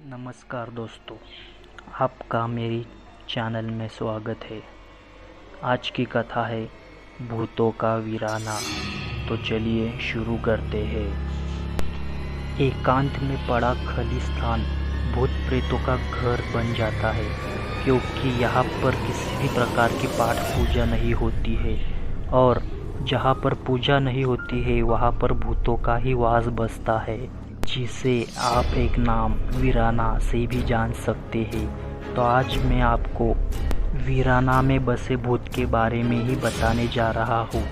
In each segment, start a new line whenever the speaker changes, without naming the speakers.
नमस्कार दोस्तों, आपका मेरी चैनल में स्वागत है। आज की कथा है भूतों का वीराना। तो चलिए शुरू करते हैं। एकांत में पड़ा खालिस्तान भूत प्रेतों का घर बन जाता है, क्योंकि यहाँ पर किसी भी प्रकार की पाठ पूजा नहीं होती है, और जहाँ पर पूजा नहीं होती है वहाँ पर भूतों का ही वास बसता है, जिसे आप एक नाम वीराना से भी जान सकते हैं। तो आज मैं आपको वीराना में बसे भूत के बारे में ही बताने जा रहा हूँ।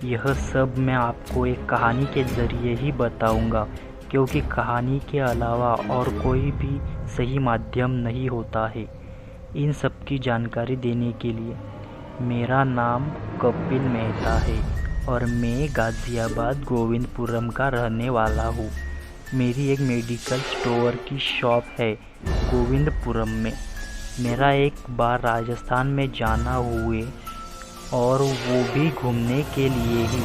यह सब मैं आपको एक कहानी के ज़रिए ही बताऊँगा, क्योंकि कहानी के अलावा और कोई भी सही माध्यम नहीं होता है इन सब की जानकारी देने के लिए। मेरा नाम कपिल मेहता है और मैं गाज़ियाबाद गोविंदपुरम का रहने वाला हूँ। मेरी एक मेडिकल स्टोर की शॉप है गोविंदपुरम में। मेरा एक बार राजस्थान में जाना हुए, और वो भी घूमने के लिए ही,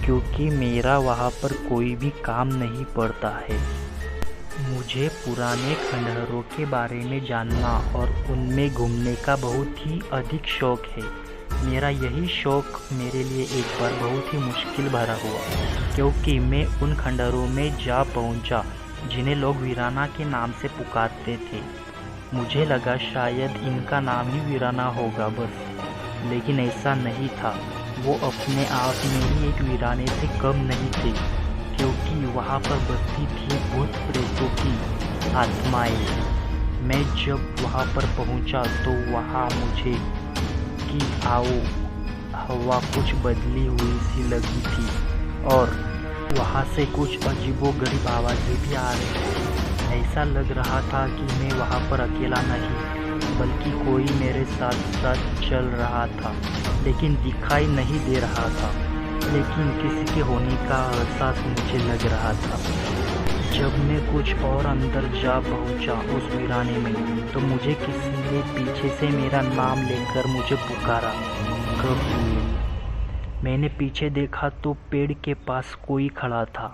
क्योंकि मेरा वहाँ पर कोई भी काम नहीं पड़ता है। मुझे पुराने खंडहरों के बारे में जानना और उनमें घूमने का बहुत ही अधिक शौक है। मेरा यही शौक मेरे लिए एक बार बहुत ही मुश्किल भरा हुआ, क्योंकि मैं उन खंडहरों में जा पहुंचा जिन्हें लोग वीराना के नाम से पुकारते थे। मुझे लगा शायद इनका नाम ही वीराना होगा बस, लेकिन ऐसा नहीं था। वो अपने आप में ही एक वीराने से कम नहीं थे, क्योंकि वहाँ पर बसती थी भूत प्रेतों की आत्माएं। मैं जब वहाँ पर पहुँचा तो वहाँ मुझे की हवा कुछ बदली हुई सी लगी थी, और वहाँ से कुछ अजीबोगरीब आवाज़ें भी आ रही थी। ऐसा लग रहा था कि मैं वहाँ पर अकेला नहीं, बल्कि कोई मेरे साथ साथ चल रहा था, लेकिन दिखाई नहीं दे रहा था, लेकिन किसी के होने का एहसास मुझे लग रहा था। जब मैं कुछ और अंदर जा पहुंचा उस वीराने में, तो मुझे किसी ने पीछे से मेरा नाम लेकर मुझे पुकारा, कपिल। मैंने पीछे देखा तो पेड़ के पास कोई खड़ा था।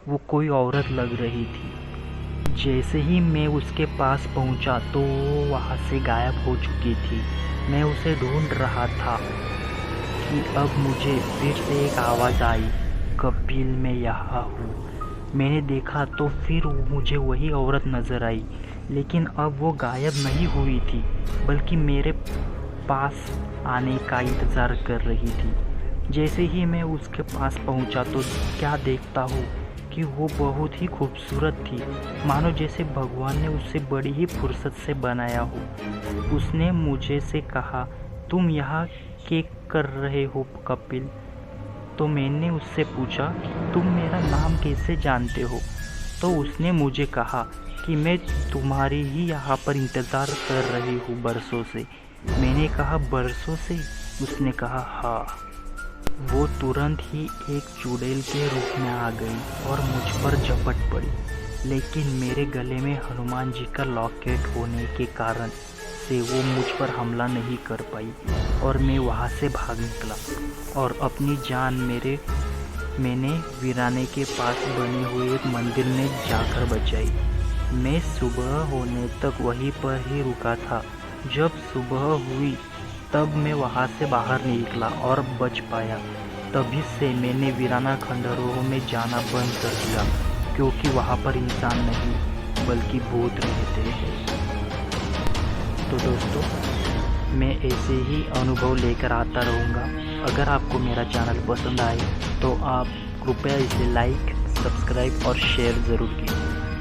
वो कोई औरत लग रही थी। जैसे ही मैं उसके पास पहुंचा तो वो वहाँ से गायब हो चुकी थी। मैं उसे ढूंढ रहा था कि अब मुझे फिर से एक आवाज़ आई, कपिल मैं यहाँ हूँ। मैंने देखा तो फिर मुझे वही औरत नज़र आई, लेकिन अब वो गायब नहीं हुई थी, बल्कि मेरे पास आने का इंतज़ार कर रही थी। जैसे ही मैं उसके पास पहुंचा तो क्या देखता हूँ कि वो बहुत ही खूबसूरत थी, मानो जैसे भगवान ने उसे बड़ी ही फुर्सत से बनाया हो। उसने मुझे से कहा, तुम यहाँ क्या कर रहे हो कपिल? तो मैंने उससे पूछा, तुम मेरा नाम कैसे जानते हो? तो उसने मुझे कहा कि मैं तुम्हारी ही यहाँ पर इंतज़ार कर रही हूँ बरसों से। मैंने कहा, बरसों से? उसने कहा, हाँ। वो तुरंत ही एक चुड़ैल के रूप में आ गई और मुझ पर झपट पड़ी, लेकिन मेरे गले में हनुमान जी का लॉकेट होने के कारण से वो मुझ पर हमला नहीं कर पाई, और मैं वहाँ से भाग निकला और अपनी जान मैंने वीराने के पास बने हुए एक मंदिर में जाकर बचाई। मैं सुबह होने तक वहीं पर ही रुका था। जब सुबह हुई तब मैं वहाँ से बाहर निकला और बच पाया। तभी से मैंने वीराना खंडहरों में जाना बंद कर दिया, क्योंकि वहाँ पर इंसान नहीं बल्कि भूत रहते हैं। तो दोस्तों, मैं ऐसे ही अनुभव लेकर आता रहूँगा। अगर आपको मेरा चैनल पसंद आए तो आप कृपया इसे लाइक, सब्सक्राइब और शेयर ज़रूर कीजिए।